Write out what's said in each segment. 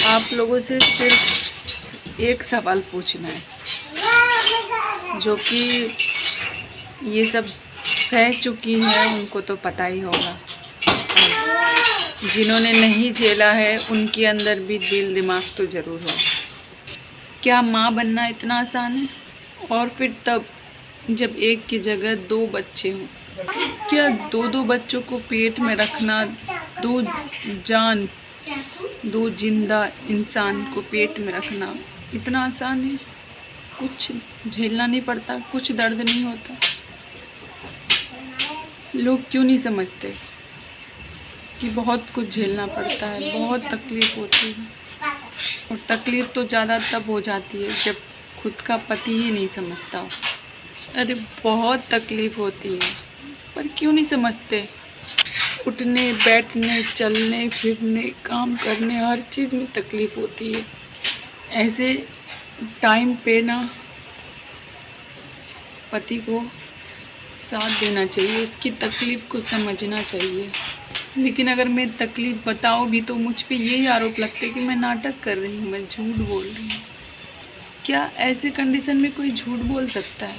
आप लोगों से सिर्फ एक सवाल पूछना है, जो कि ये सब सह चुकी है उनको तो पता ही होगा, जिन्होंने नहीं झेला है उनके अंदर भी दिल दिमाग तो ज़रूर हो। क्या माँ बनना इतना आसान है? और फिर तब जब एक की जगह 2 बच्चे हों। क्या 2 बच्चों को पेट में रखना, 2 जिंदा इंसान को पेट में रखना इतना आसान है? कुछ झेलना नहीं पड़ता, कुछ दर्द नहीं होता? लोग क्यों नहीं समझते कि बहुत कुछ झेलना पड़ता है, बहुत तकलीफ़ होती है। और तकलीफ़ तो ज़्यादा तब हो जाती है जब खुद का पति ही नहीं समझता हो। अरे बहुत तकलीफ़ होती है, पर क्यों नहीं समझते? उठने बैठने चलने फिरने काम करने हर चीज़ में तकलीफ़ होती है। ऐसे टाइम पे ना पति को साथ देना चाहिए, उसकी तकलीफ़ को समझना चाहिए। लेकिन अगर मैं तकलीफ़ बताऊँ भी तो मुझ पे यही आरोप लगते है कि मैं नाटक कर रही हूँ, मैं झूठ बोल रही हूँ। क्या ऐसे कंडीशन में कोई झूठ बोल सकता है?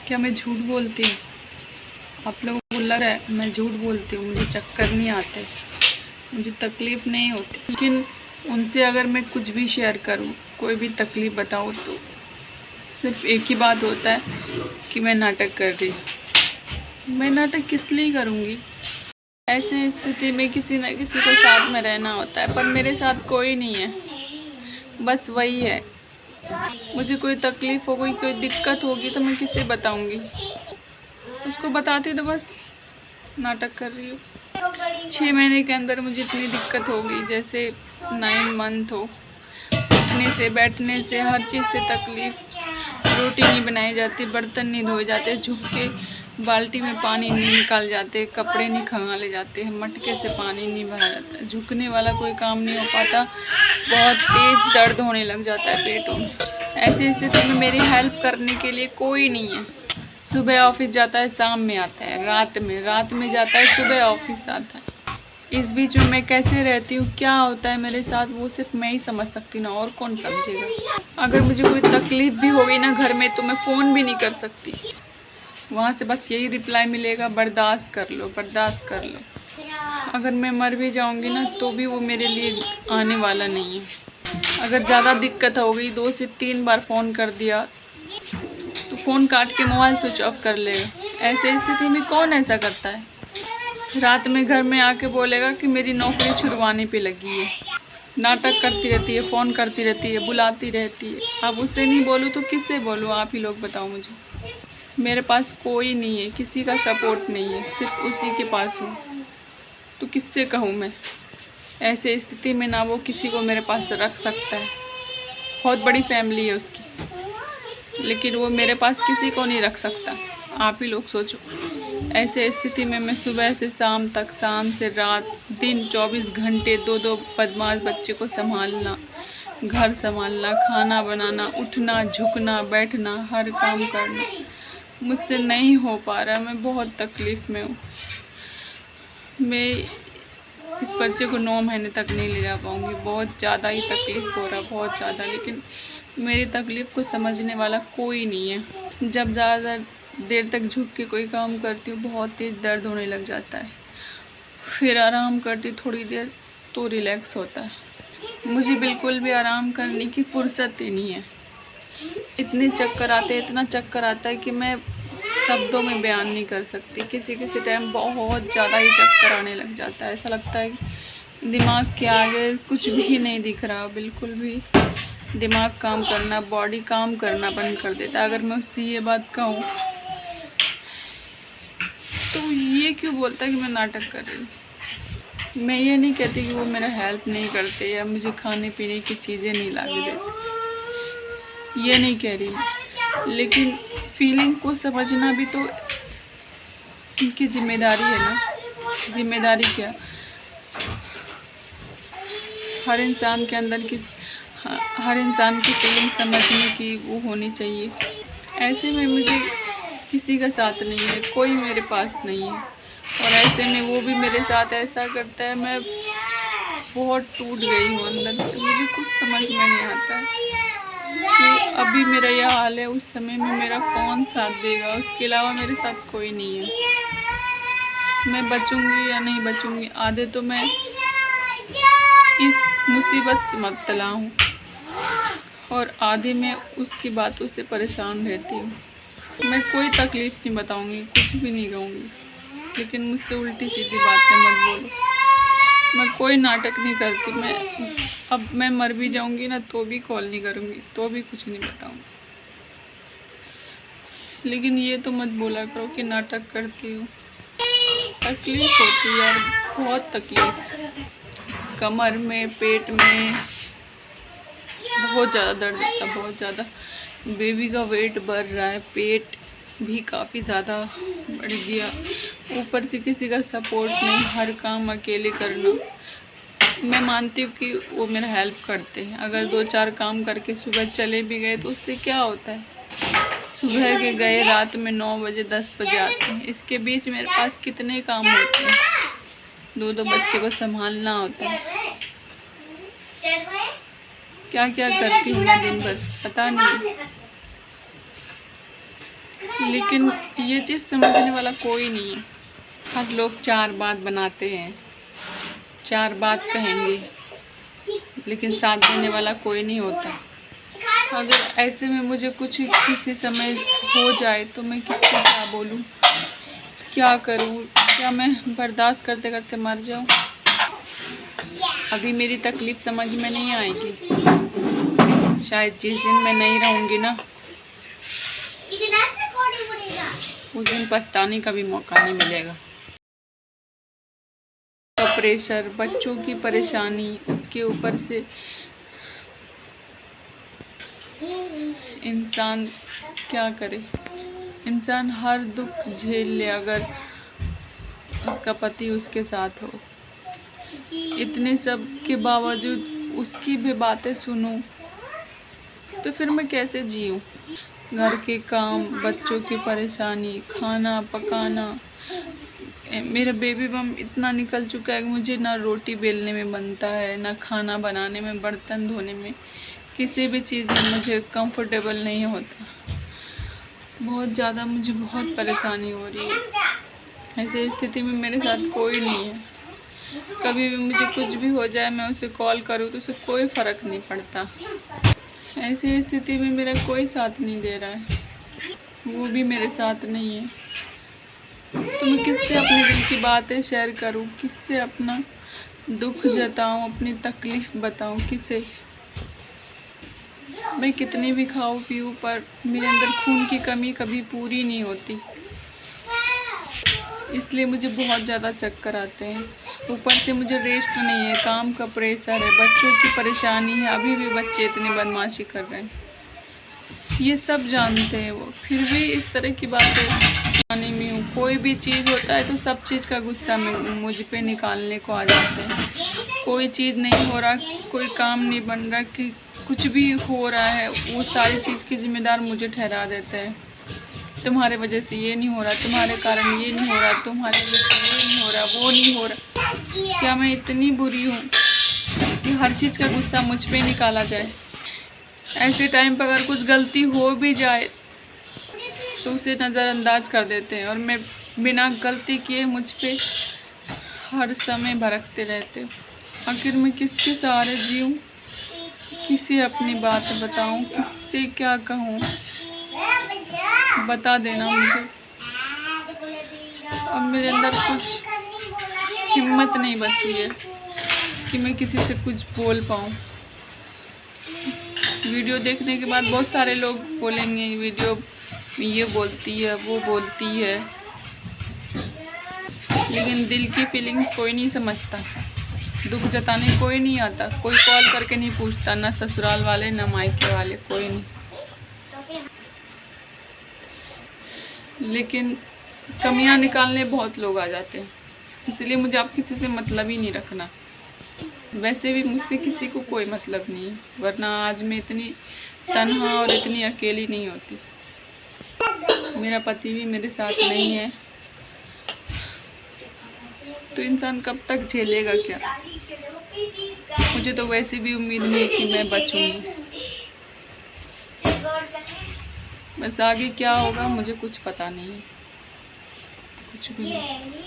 क्या मैं झूठ बोलती हूँ? आप लोगों को लग रहा है मैं झूठ बोलती हूँ, मुझे चक्कर नहीं आते, मुझे तकलीफ़ नहीं होती। लेकिन उनसे अगर मैं कुछ भी शेयर करूँ, कोई भी तकलीफ़ बताऊँ, तो सिर्फ एक ही बात होता है कि मैं नाटक कर रही हूँ। मैं नाटक किस लिए करूँगी? ऐसे स्थिति में किसी न किसी को साथ में रहना होता है, पर मेरे साथ कोई नहीं है। बस वही है, मुझे कोई तकलीफ़ हो गई, कोई दिक्कत होगी तो मैं किसे बताऊँगी? उसको बताती तो बस नाटक कर रही हूँ। 6 महीने के अंदर मुझे इतनी दिक्कत हो गई, जैसे 9 मंथ हो। उठने से बैठने से हर चीज़ से तकलीफ़, रोटी नहीं बनाई जाती, बर्तन नहीं धोए जाते, झुक के बाल्टी में पानी नहीं निकाल जाते, कपड़े नहीं खंगाले जाते, मटके से पानी नहीं भरा जाता, झुकने वाला कोई काम नहीं हो पाता, बहुत तेज़ दर्द होने लग जाता है पेटों में। ऐसी स्थिति में मेरी हेल्प करने के लिए कोई नहीं है। सुबह ऑफिस जाता है, शाम में आता है, रात में जाता है, सुबह ऑफिस आता है। इस बीच में मैं कैसे रहती हूँ, क्या होता है मेरे साथ, वो सिर्फ मैं ही समझ सकती ना, और कौन समझेगा? अगर मुझे कोई तकलीफ़ भी हो गई ना घर में, तो मैं फ़ोन भी नहीं कर सकती। वहाँ से बस यही रिप्लाई मिलेगा, बर्दाश्त कर लो, बर्दाश्त कर लो। अगर मैं मर भी जाऊँगी ना, तो भी वो मेरे लिए आने वाला नहीं है। अगर ज़्यादा दिक्कत हो गई, 2 से 3 बार फ़ोन कर दिया तो फ़ोन काट के मोबाइल स्विच ऑफ कर लेगा। ऐसे स्थिति में कौन ऐसा करता है? रात में घर में आके बोलेगा कि मेरी नौकरी छुड़वाने पे लगी है। नाटक करती रहती है, फ़ोन करती रहती है, बुलाती रहती है। अब उससे नहीं बोलूँ तो किससे बोलूँ? आप ही लोग बताओ मुझे। मेरे पास कोई नहीं है, किसी का सपोर्ट नहीं है, सिर्फ उसी के पास हूँ, तो किससे कहूँ मैं? ऐसे स्थिति में ना वो किसी को मेरे पास रख सकता है, बहुत बड़ी फैमिली है उसकी, लेकिन वो मेरे पास किसी को नहीं रख सकता। आप ही लोग सोचो। ऐसे स्थिति में मैं सुबह से शाम तक, शाम से रात, दिन 24 घंटे 2-2 बदमाश बच्चे को संभालना, घर संभालना, खाना बनाना, उठना, झुकना, बैठना, हर काम करना मुझसे नहीं हो पा रहा। मैं बहुत तकलीफ़ में हूँ। मैं इस बच्चे को 9 महीने तक नहीं ले जा पाऊँगी, बहुत ज़्यादा ही तकलीफ़ हो रहा, बहुत ज़्यादा। लेकिन मेरी तकलीफ़ को समझने वाला कोई नहीं है। जब ज़्यादा देर तक झुक के कोई काम करती हूँ, बहुत तेज़ दर्द होने लग जाता है। फिर आराम करती थोड़ी देर तो रिलैक्स होता है। मुझे बिल्कुल भी आराम करने की फुर्सत ही नहीं है। इतने चक्कर आते हैं, इतना चक्कर आता है कि मैं शब्दों में बयान नहीं कर सकती। किसी किसी टाइम बहुत ज़्यादा ही चक्कर आने लग जाता है। ऐसा लगता है दिमाग के आगे कुछ भी नहीं दिख रहा, बिल्कुल भी। दिमाग काम करना, बॉडी काम करना बंद कर देता है। अगर मैं उससे ये बात कहूँ तो ये क्यों बोलता है कि मैं नाटक कर रही हूँ? मैं ये नहीं कहती कि वो मेरा हेल्प नहीं करते या मुझे खाने पीने की चीज़ें नहीं ला के देते, ये नहीं कह रही मैं। लेकिन फीलिंग को समझना भी तो उनकी जिम्मेदारी है ना। जिम्मेदारी क्या? हर इंसान के अंदर हर इंसान की फीलिंग समझने की वो होनी चाहिए। ऐसे में मुझे किसी का साथ नहीं है, कोई मेरे पास नहीं है, और ऐसे में वो भी मेरे साथ ऐसा करता है। मैं बहुत टूट गई हूँ अंदर से। मुझे कुछ समझ में नहीं आता है कि अभी मेरा यह हाल है, उस समय में मेरा कौन साथ देगा। उसके अलावा मेरे साथ कोई नहीं है। मैं बचूंगी या नहीं बचूंगी, आधे तो मैं इस मुसीबत से मुब्तला हूँ और आधे मैं उसकी बातों से परेशान रहती हूँ। मैं कोई तकलीफ़ नहीं बताऊंगी, कुछ भी नहीं कहूँगी, लेकिन मुझसे उल्टी सीधी बातें मत बोलो। मैं कोई नाटक नहीं करती। अब मैं मर भी जाऊंगी ना तो भी कॉल नहीं करूँगी, तो भी कुछ नहीं बताऊँगी। लेकिन ये तो मत बोला करो कि नाटक करती हूँ। तकलीफ़ होती है यार, बहुत तकलीफ़। कमर में, पेट में बहुत ज़्यादा दर्द होता है, बहुत ज़्यादा। बेबी का वेट बढ़ रहा है, पेट भी काफ़ी ज़्यादा बढ़ गया। ऊपर से किसी का सपोर्ट नहीं, हर काम अकेले करना। मैं मानती हूँ कि वो मेरा हेल्प करते हैं। अगर 2-4 काम करके सुबह चले भी गए तो उससे क्या होता है। सुबह के गए रात में 9 बजे 10 बजे आते हैं। इसके बीच मेरे पास कितने काम होते हैं। 2 बच्चे को संभालना होता है। क्या क्या करती हूँ मैं दिन भर पता नहीं, लेकिन ये चीज़ समझने वाला कोई नहीं है। हर लोग 4 बात बनाते हैं, 4 बात कहेंगे, लेकिन साथ देने वाला कोई नहीं होता। अगर ऐसे में मुझे कुछ किसी समय हो जाए तो मैं किससे क्या बोलूँ, क्या करूँ? क्या मैं बर्दाश्त करते करते मर जाऊँ? अभी मेरी तकलीफ़ समझ में नहीं आएगी। शायद जिस दिन मैं नहीं रहूँगी ना, उस दिन पछताने का भी मौका नहीं मिलेगा। तो प्रेशर, बच्चों की परेशानी, उसके ऊपर से इंसान क्या करे। इंसान हर दुख झेल ले अगर उसका पति उसके साथ हो। इतने सब के बावजूद उसकी भी बातें सुनूं तो फिर मैं कैसे जीऊँ? घर के काम, बच्चों की परेशानी, खाना पकाना। मेरा बेबी बम इतना निकल चुका है कि मुझे ना रोटी बेलने में बनता है, ना खाना बनाने में, बर्तन धोने में, किसी भी चीज़ में मुझे कंफर्टेबल नहीं होता। बहुत ज़्यादा मुझे बहुत परेशानी हो रही है। ऐसी स्थिति में मेरे साथ कोई नहीं है। कभी भी मुझे कुछ भी हो जाए, मैं उसे कॉल करूँ तो उसे कोई फ़र्क नहीं पड़ता। ऐसी स्थिति में मेरा कोई साथ नहीं दे रहा है, वो भी मेरे साथ नहीं है। तो मैं किससे अपने दिल की बातें शेयर करूँ, किससे अपना दुख जताऊँ, अपनी तकलीफ़ बताऊँ, किसे? मैं कितनी भी खाऊं पीऊँ पर मेरे अंदर खून की कमी कभी पूरी नहीं होती। इसलिए मुझे बहुत ज़्यादा चक्कर आते हैं। ऊपर से मुझे रेस्ट नहीं है, काम का प्रेशर है, बच्चों की परेशानी है। अभी भी बच्चे इतनी बदमाशी कर रहे हैं, ये सब जानते हैं वो, फिर भी इस तरह की बातें आने में हूँ। कोई भी चीज़ होता है तो सब चीज़ का गुस्सा मुझ पे निकालने को आ जाते हैं। कोई चीज़ नहीं हो रहा, कोई काम नहीं बन रहा, कि कुछ भी हो रहा है, वो सारी चीज़ की जिम्मेदार मुझे ठहरा देते हैं। तुम्हारे वजह से ये नहीं हो रहा, तुम्हारे कारण ये नहीं हो रहा, तुम्हारे वजह से ये नहीं हो रहा, वो नहीं हो रहा। क्या मैं इतनी बुरी हूँ कि हर चीज़ का गुस्सा मुझ पे निकाला जाए? ऐसे टाइम पर अगर कुछ गलती हो भी जाए तो उसे नज़रअंदाज कर देते हैं और मैं बिना गलती किए मुझ पे हर समय भड़कते रहते हो। आखिर मैं किसके सहारे जीऊँ, किसे अपनी बात बताऊँ, किससे क्या कहूँ? बता देना मुझे। अब मेरे अंदर कुछ हिम्मत नहीं बची है कि मैं किसी से कुछ बोल पाऊँ। वीडियो देखने के बाद बहुत सारे लोग बोलेंगे वीडियो में ये बोलती है, वो बोलती है, लेकिन दिल की फीलिंग्स कोई नहीं समझता। दुख जताने कोई नहीं आता, कोई कॉल करके नहीं पूछता, ना ससुराल वाले ना मायके वाले, कोई नहीं। लेकिन कमियां निकालने बहुत लोग आ जाते हैं, इसलिए मुझे अब किसी से मतलब ही नहीं रखना। वैसे भी मुझसे किसी को कोई मतलब नहीं है, वरना आज मैं इतनी तन्हा और इतनी अकेली नहीं होती। मेरा पति भी मेरे साथ नहीं है तो इंसान कब तक झेलेगा क्या? मुझे तो वैसे भी उम्मीद नहीं है कि मैं बचूंगी। बस आगे क्या होगा मुझे कुछ पता नहीं है, कुछ भी नहीं।